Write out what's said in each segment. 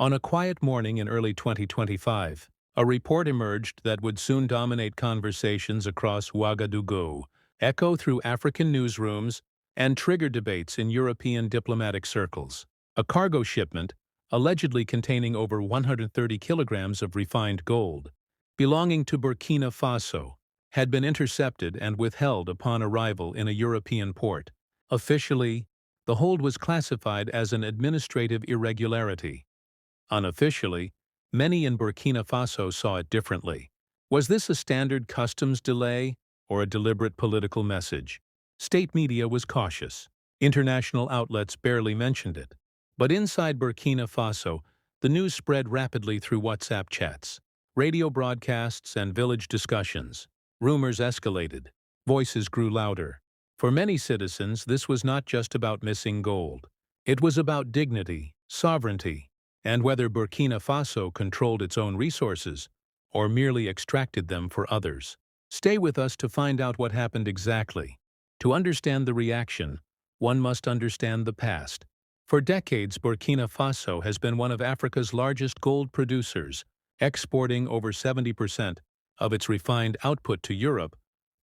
On a quiet morning in early 2025, a report emerged that would soon dominate conversations across Ouagadougou, echo through African newsrooms, and trigger debates in European diplomatic circles. A cargo shipment, allegedly containing over 130 kilograms of refined gold, belonging to Burkina Faso, had been intercepted and withheld upon arrival in a European port. Officially, the hold was classified as an administrative irregularity. Unofficially, many in Burkina Faso saw it differently. Was this a standard customs delay or a deliberate political message? State media was cautious. International outlets barely mentioned it. But inside Burkina Faso, the news spread rapidly through WhatsApp chats, radio broadcasts, and village discussions. Rumors escalated. Voices grew louder. For many citizens, this was not just about missing gold. It was about dignity, sovereignty, and whether Burkina Faso controlled its own resources or merely extracted them for others. Stay with us to find out what happened exactly. To understand the reaction, one must understand the past. For decades, Burkina Faso has been one of Africa's largest gold producers, exporting over 70% of its refined output to Europe,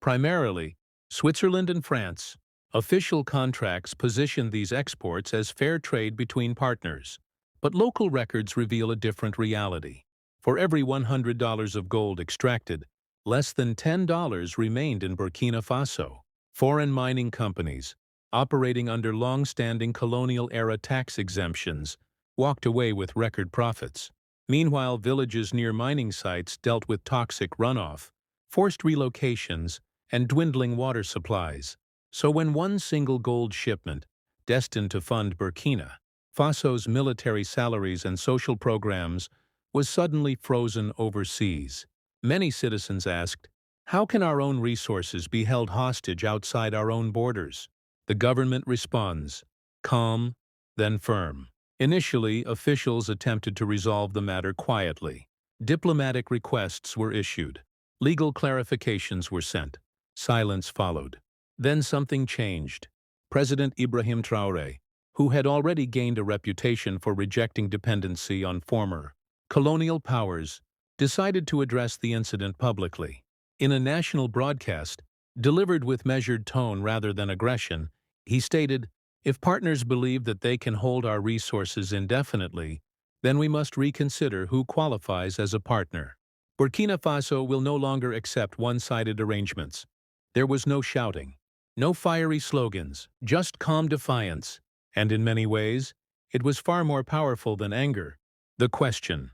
primarily Switzerland and France. Official contracts position these exports as fair trade between partners. But local records reveal a different reality. For every $100 of gold extracted, less than $10 remained in Burkina Faso. Foreign mining companies, operating under long-standing colonial-era tax exemptions, walked away with record profits. Meanwhile, villages near mining sites dealt with toxic runoff, forced relocations, and dwindling water supplies. So when one single gold shipment, destined to fund Burkina Faso's military salaries and social programs, was suddenly frozen overseas, many citizens asked, how can our own resources be held hostage outside our own borders? The government responds, calm, then firm. Initially, officials attempted to resolve the matter quietly. Diplomatic requests were issued. Legal clarifications were sent. Silence followed. Then something changed. President Ibrahim Traoré, who had already gained a reputation for rejecting dependency on former colonial powers, decided to address the incident publicly. In a national broadcast, delivered with measured tone rather than aggression, he stated, if partners believe that they can hold our resources indefinitely, then we must reconsider who qualifies as a partner. Burkina Faso will no longer accept one-sided arrangements. There was no shouting, no fiery slogans, just calm defiance. And in many ways, it was far more powerful than anger. The question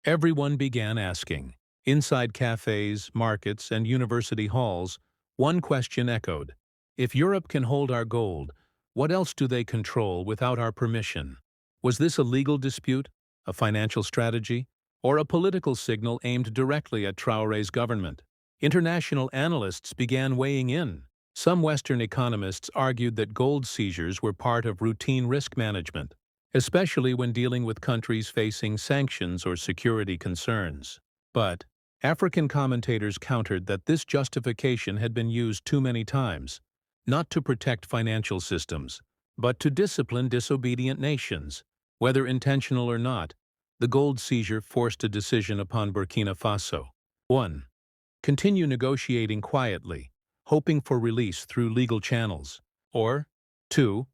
everyone began asking. Inside cafes, markets, and university halls, one question echoed. If Europe can hold our gold, what else do they control without our permission? Was this a legal dispute, a financial strategy, or a political signal aimed directly at Traoré's government? International analysts began weighing in. Some Western economists argued that gold seizures were part of routine risk management, especially when dealing with countries facing sanctions or security concerns. But African commentators countered that this justification had been used too many times, not to protect financial systems, but to discipline disobedient nations. Whether intentional or not, the gold seizure forced a decision upon Burkina Faso. 1. Continue negotiating quietly, hoping for release through legal channels. Or 2.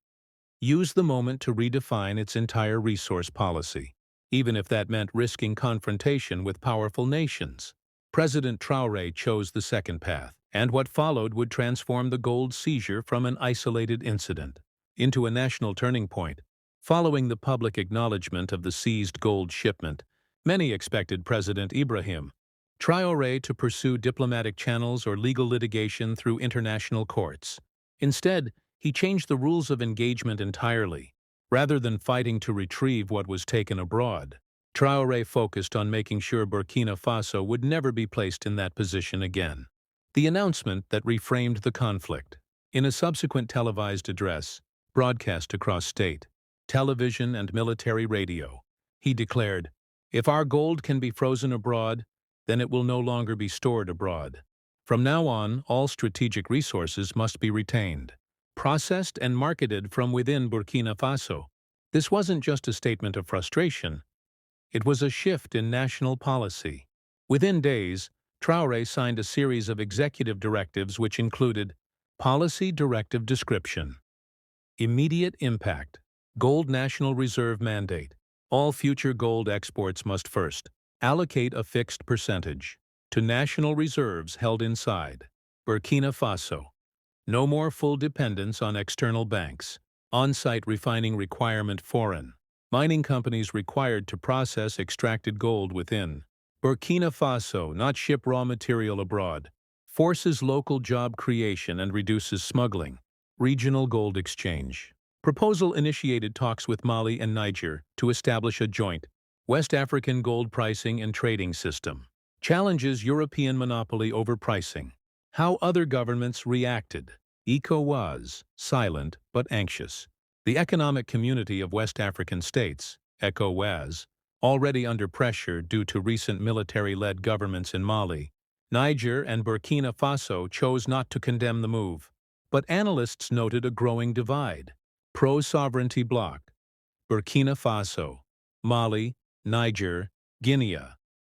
Use the moment to redefine its entire resource policy, even if that meant risking confrontation with powerful nations. President Traoré chose the second path, and what followed would transform the gold seizure from an isolated incident into a national turning point. Following the public acknowledgement of the seized gold shipment, many expected President Ibrahim Traoré to pursue diplomatic channels or legal litigation through international courts. Instead, he changed the rules of engagement entirely. Rather than fighting to retrieve what was taken abroad, Traoré focused on making sure Burkina Faso would never be placed in that position again. The announcement that reframed the conflict. In a subsequent televised address, broadcast across state, television, and military radio, he declared, if our gold can be frozen abroad, then it will no longer be stored abroad. From now on, all strategic resources must be retained, processed and marketed from within Burkina Faso. This wasn't just a statement of frustration, It was a shift in national policy. Within days, Traoré signed a series of executive directives which included Policy Directive Description, Immediate Impact, Gold National Reserve Mandate. All future gold exports must first allocate a fixed percentage to national reserves held inside Burkina Faso. No more full dependence on external banks. On-site refining requirement foreign. Mining companies required to process extracted gold within Burkina Faso, not ship raw material abroad. Forces local job creation and reduces smuggling. Regional gold exchange. Proposal initiated talks with Mali and Niger to establish a joint West African gold pricing and trading system. Challenges European monopoly over pricing. How other governments reacted. ECOWAS, silent but anxious. The Economic Community of West African States, ECOWAS, already under pressure due to recent military-led governments in Mali, Niger and Burkina Faso chose not to condemn the move. But analysts noted a growing divide. Pro-sovereignty bloc. Burkina Faso, Mali, Niger, Guinea,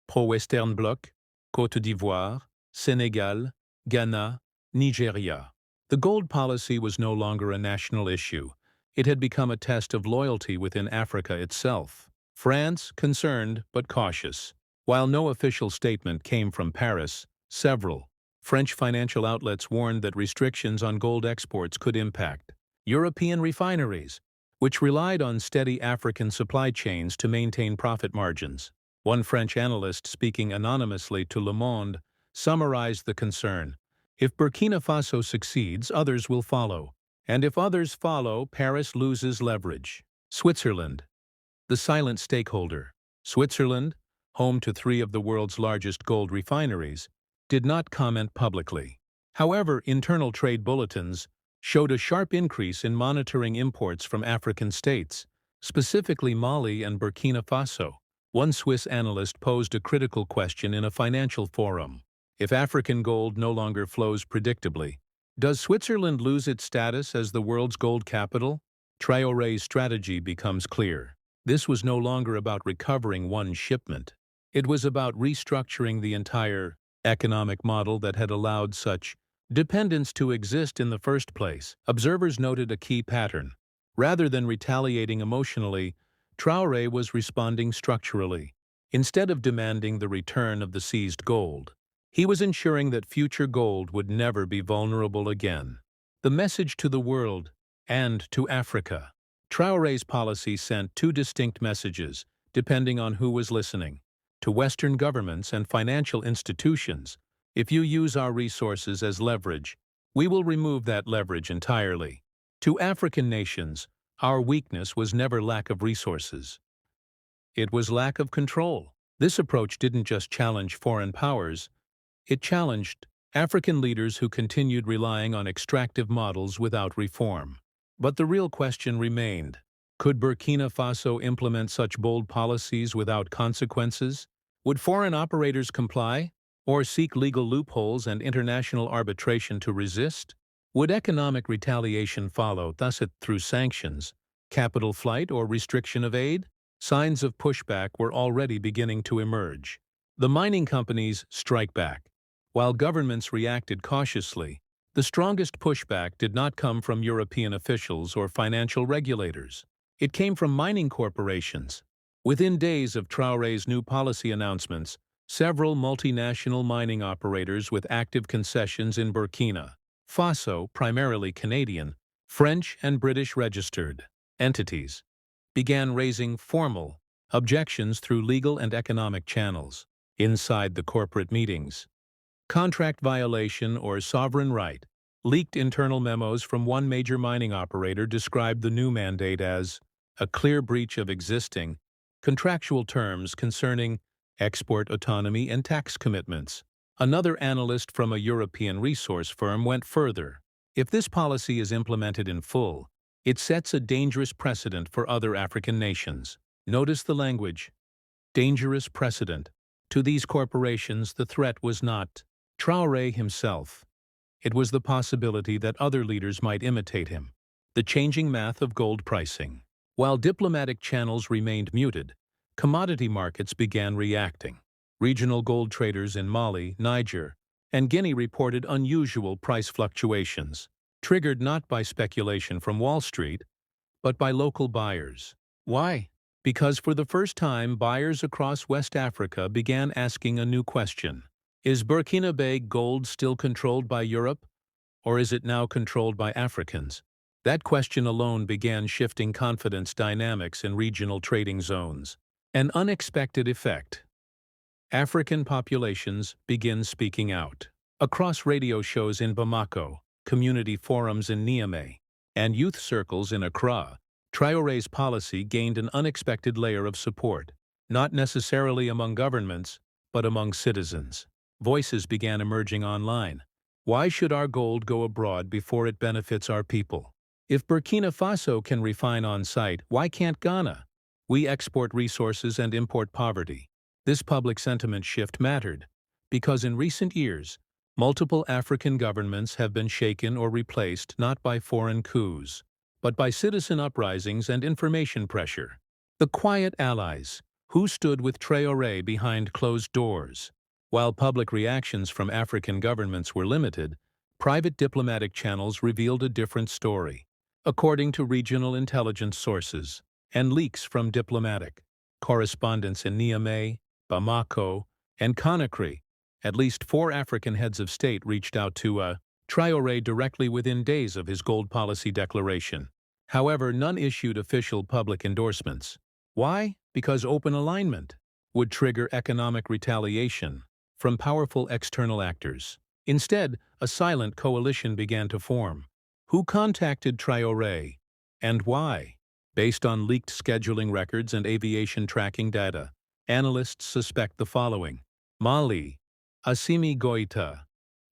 pro-Western bloc, Côte d'Ivoire, Senegal, Ghana, Nigeria. The gold policy was no longer a national issue. It had become a test of loyalty within Africa itself. France, concerned but cautious. While no official statement came from Paris, several French financial outlets warned that restrictions on gold exports could impact European refineries, which relied on steady African supply chains to maintain profit margins. One French analyst speaking anonymously to Le Monde summarized the concern. If Burkina Faso succeeds, others will follow. And if others follow, Paris loses leverage. Switzerland, the silent stakeholder. Switzerland, home to 3 of the world's largest gold refineries, did not comment publicly. However, internal trade bulletins showed a sharp increase in monitoring imports from African states, specifically Mali and Burkina Faso. One Swiss analyst posed a critical question in a financial forum. If African gold no longer flows predictably, does Switzerland lose its status as the world's gold capital? Traoré's strategy becomes clear. This was no longer about recovering one shipment. It was about restructuring the entire economic model that had allowed such dependence to exist in the first place. Observers noted a key pattern. Rather than retaliating emotionally, Traoré was responding structurally. Instead of demanding the return of the seized gold, he was ensuring that future gold would never be vulnerable again. The message to the world and to Africa. Traoré's policy sent 2 distinct messages, depending on who was listening. To Western governments and financial institutions, if you use our resources as leverage, we will remove that leverage entirely. To African nations, our weakness was never lack of resources. It was lack of control. This approach didn't just challenge foreign powers, it challenged African leaders who continued relying on extractive models without reform. But the real question remained. Could Burkina Faso implement such bold policies without consequences? Would foreign operators comply, or seek legal loopholes and international arbitration to resist? Would economic retaliation follow, thus through sanctions, capital flight, or restriction of aid? Signs of pushback were already beginning to emerge. The mining companies strike back. While governments reacted cautiously, the strongest pushback did not come from European officials or financial regulators. It came from mining corporations. Within days of Traoré's new policy announcements, several multinational mining operators with active concessions in Burkina Faso, primarily Canadian, French, and British registered entities, began raising formal objections through legal and economic channels. Inside the corporate meetings, contract violation or sovereign right. Leaked internal memos from one major mining operator described the new mandate as a clear breach of existing contractual terms concerning export autonomy and tax commitments. Another analyst from a European resource firm went further. If this policy is implemented in full, it sets a dangerous precedent for other African nations. Notice the language. Dangerous precedent. To these corporations, the threat was not Traoré himself. It was the possibility that other leaders might imitate him. The changing math of gold pricing. While diplomatic channels remained muted, commodity markets began reacting. Regional gold traders in Mali, Niger, and Guinea reported unusual price fluctuations, triggered not by speculation from Wall Street, but by local buyers. Why? Because for the first time, buyers across West Africa began asking a new question. Is Burkina Faso gold still controlled by Europe, or is it now controlled by Africans? That question alone began shifting confidence dynamics in regional trading zones. An unexpected effect. African populations begin speaking out. Across radio shows in Bamako, community forums in Niamey, and youth circles in Accra, Traoré's policy gained an unexpected layer of support, not necessarily among governments, but among citizens. Voices began emerging online. Why should our gold go abroad before it benefits our people? If Burkina Faso can refine on-site, why can't Ghana? We export resources and import poverty. This public sentiment shift mattered, because in recent years, multiple African governments have been shaken or replaced not by foreign coups, but by citizen uprisings and information pressure. The quiet allies, who stood with Traoré behind closed doors. While public reactions from African governments were limited, private diplomatic channels revealed a different story. According to regional intelligence sources and leaks from diplomatic correspondents in Niamey, Bamako, and Conakry, at least 4 African heads of state reached out to Traoré directly within days of his gold policy declaration. However, none issued official public endorsements. Why? Because open alignment would trigger economic retaliation from powerful external actors. Instead, a silent coalition began to form. Who contacted Traoré, and why? Based on leaked scheduling records and aviation tracking data, analysts suspect the following. Mali, Assimi Goïta,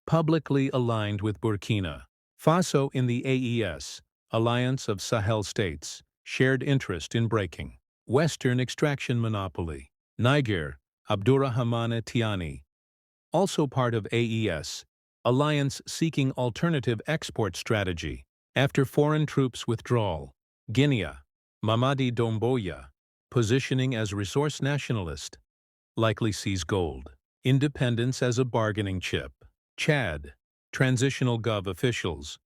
publicly aligned with Burkina Faso in the AES, Alliance of Sahel States, shared interest in breaking Western extraction monopoly. Niger, Abdourahmane Tiani, also part of AES, alliance seeking alternative export strategy. After foreign troops withdrawal. Guinea, Mamadi Doumbouya, positioning as resource nationalist, likely sees gold. Independence as a bargaining chip. Chad, transitional gov officials,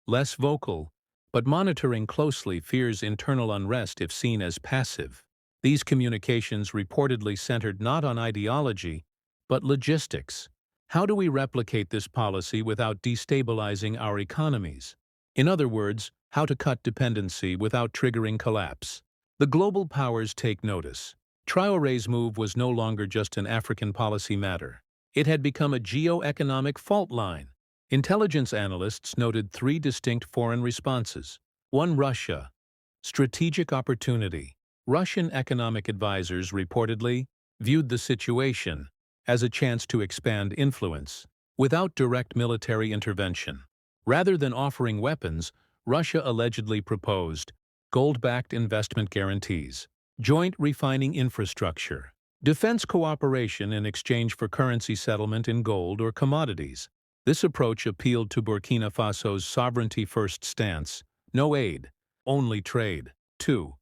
less vocal, but monitoring closely, fears internal unrest if seen as passive. These communications reportedly centered not on ideology, but logistics. How do we replicate this policy without destabilizing our economies? In other words, how to cut dependency without triggering collapse. The global powers take notice. Traoré's move was no longer just an African policy matter. It had become a geo-economic fault line. Intelligence analysts noted 3 distinct foreign responses. 1. Russia. Strategic opportunity. Russian economic advisors reportedly viewed the situation as a chance to expand influence without direct military intervention. Rather than offering weapons, Russia allegedly proposed gold-backed investment guarantees, joint refining infrastructure, defense cooperation in exchange for currency settlement in gold or commodities. This approach appealed to Burkina Faso's sovereignty-first stance: no aid, only trade. 2.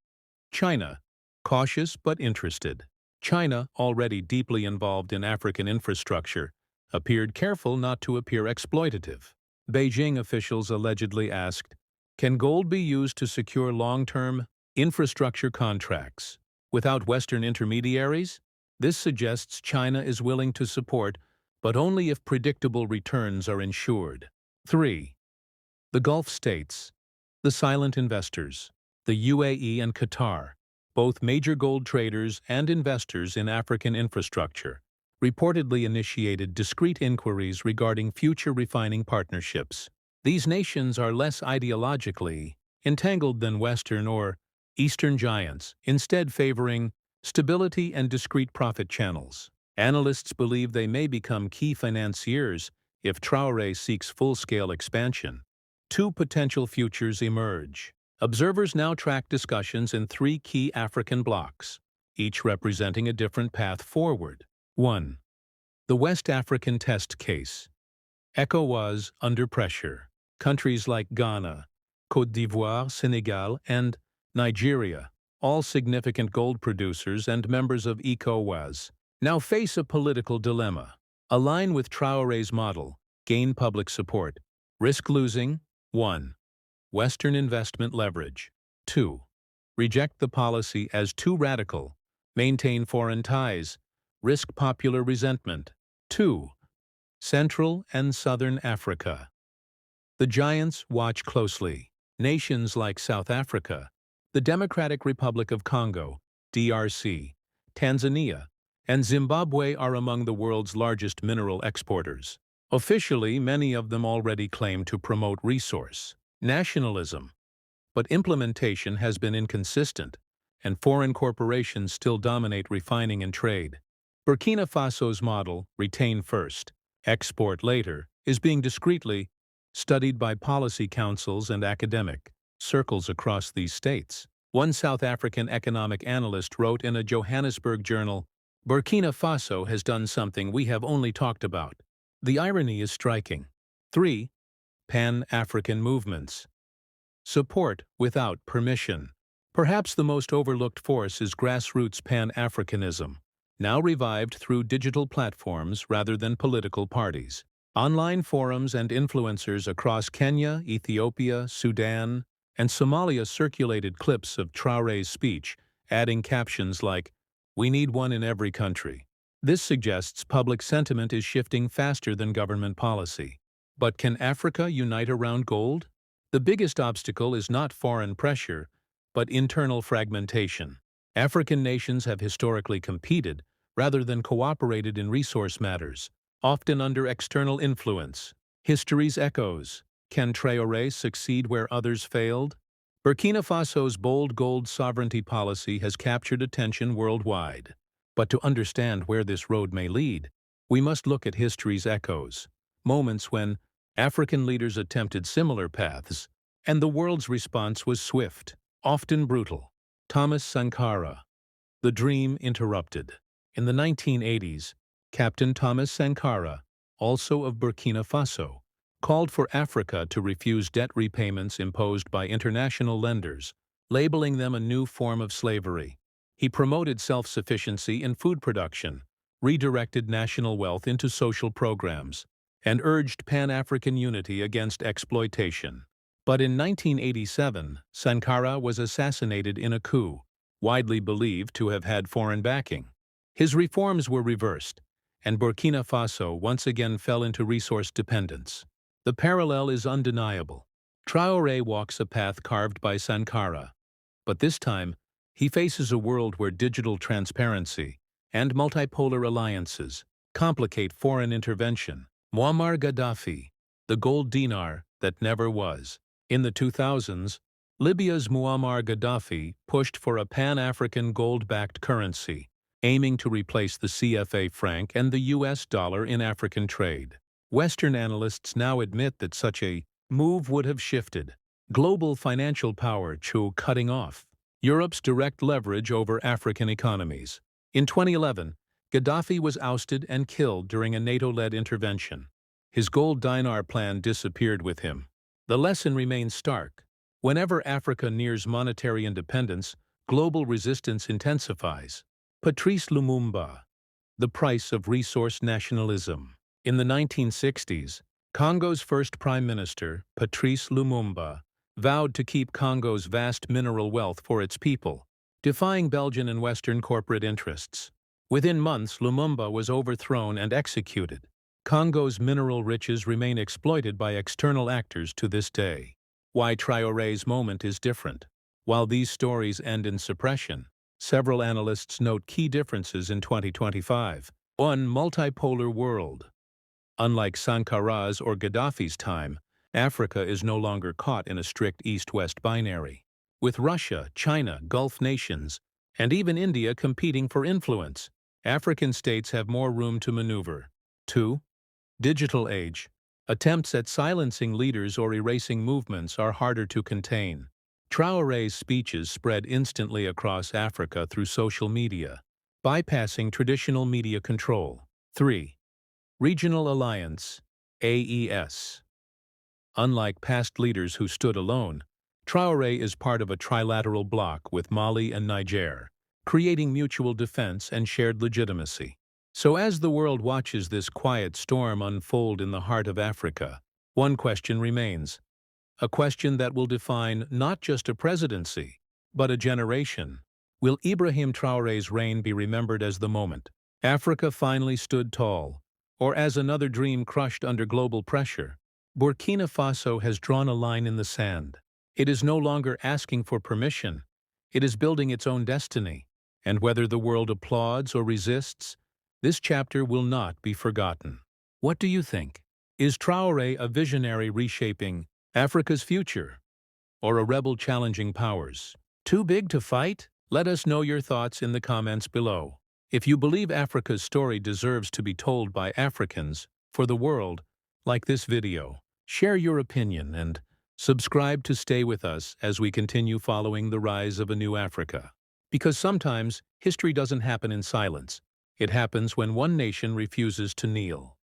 China, cautious but interested. China, already deeply involved in African infrastructure, appeared careful not to appear exploitative. Beijing officials allegedly asked, can gold be used to secure long-term infrastructure contracts without Western intermediaries? This suggests China is willing to support, but only if predictable returns are ensured. 3. The Gulf states, the silent investors, the UAE and Qatar, both major gold traders and investors in African infrastructure, reportedly initiated discreet inquiries regarding future refining partnerships. These nations are less ideologically entangled than Western or Eastern giants, instead favoring stability and discrete profit channels. Analysts believe they may become key financiers if Traoré seeks full-scale expansion. 2 potential futures emerge. Observers now track discussions in 3 key African blocs, each representing a different path forward. 1. The West African test case. ECOWAS under pressure. Countries like Ghana, Côte d'Ivoire, Senegal, and Nigeria all significant gold producers and members of ECOWAS, now face a political dilemma. Align with Traoré's model, gain public support, risk losing. 1. Western investment leverage. 2. Reject the policy as too radical, maintain foreign ties, risk popular resentment. 2. Central and Southern Africa. The giants watch closely. Nations like South Africa, the Democratic Republic of Congo, DRC, Tanzania, and Zimbabwe are among the world's largest mineral exporters. Officially, many of them already claim to promote resource nationalism, but implementation has been inconsistent, and foreign corporations still dominate refining and trade. Burkina Faso's model, retain first, export later, is being discreetly studied by policy councils and academic circles across these states. One South African economic analyst wrote in a Johannesburg journal, "Burkina Faso has done something we have only talked about." The irony is striking. 3. Pan-African movements. Support without permission. Perhaps the most overlooked force is grassroots Pan-Africanism, now revived through digital platforms rather than political parties. Online forums and influencers across Kenya, Ethiopia, Sudan, and Somalia circulated clips of Traoré's speech, adding captions like, "We need one in every country." This suggests public sentiment is shifting faster than government policy. But can Africa unite around gold? The biggest obstacle is not foreign pressure, but internal fragmentation. African nations have historically competed rather than cooperated in resource matters, often under external influence. History's echoes. Can Traoré succeed where others failed? Burkina Faso's bold gold sovereignty policy has captured attention worldwide. But to understand where this road may lead, we must look at history's echoes, moments when African leaders attempted similar paths, and the world's response was swift, often brutal. Thomas Sankara. The dream interrupted. In the 1980s, Captain Thomas Sankara, also of Burkina Faso, called for Africa to refuse debt repayments imposed by international lenders, labeling them a new form of slavery. He promoted self-sufficiency in food production, redirected national wealth into social programs, and urged Pan-African unity against exploitation. But in 1987, Sankara was assassinated in a coup, widely believed to have had foreign backing. His reforms were reversed, and Burkina Faso once again fell into resource dependence. The parallel is undeniable. Traoré walks a path carved by Sankara, but this time, he faces a world where digital transparency and multipolar alliances complicate foreign intervention. Muammar Gaddafi, the gold dinar that never was. In the 2000s, Libya's Muammar Gaddafi pushed for a Pan-African gold-backed currency, aiming to replace the CFA franc and the US dollar in African trade. Western analysts now admit that such a move would have shifted global financial power to cutting off Europe's direct leverage over African economies. In 2011, Gaddafi was ousted and killed during a NATO-led intervention. His gold dinar plan disappeared with him. The lesson remains stark. Whenever Africa nears monetary independence, global resistance intensifies. Patrice Lumumba. The price of resource nationalism. In the 1960s, Congo's first prime minister, Patrice Lumumba, vowed to keep Congo's vast mineral wealth for its people, defying Belgian and Western corporate interests. Within months, Lumumba was overthrown and executed. Congo's mineral riches remain exploited by external actors to this day. Why Traoré's moment is different. While these stories end in suppression, several analysts note key differences in 2025. 1. Multipolar world. Unlike Sankara's or Gaddafi's time, Africa is no longer caught in a strict East-West binary. With Russia, China, Gulf nations, and even India competing for influence, African states have more room to maneuver. 2. Digital age. Attempts at silencing leaders or erasing movements are harder to contain. Traoré's speeches spread instantly across Africa through social media, bypassing traditional media control. 3. Regional Alliance, AES. Unlike past leaders who stood alone, Traore is part of a trilateral bloc with Mali and Niger, creating mutual defense and shared legitimacy. So as the world watches this quiet storm unfold in the heart of Africa, one question remains, a question that will define not just a presidency, but a generation. Will Ibrahim Traoré's reign be remembered as the moment Africa finally stood tall, or as another dream crushed under global pressure? Burkina Faso has drawn a line in the sand. It is no longer asking for permission. It is building its own destiny. And whether the world applauds or resists, this chapter will not be forgotten. What do you think? Is Traoré a visionary reshaping Africa's future, or a rebel challenging powers too big to fight? Let us know your thoughts in the comments below. If you believe Africa's story deserves to be told by Africans for the world, like this video, share your opinion and subscribe to stay with us as we continue following the rise of a new Africa. Because sometimes history doesn't happen in silence. It happens when one nation refuses to kneel.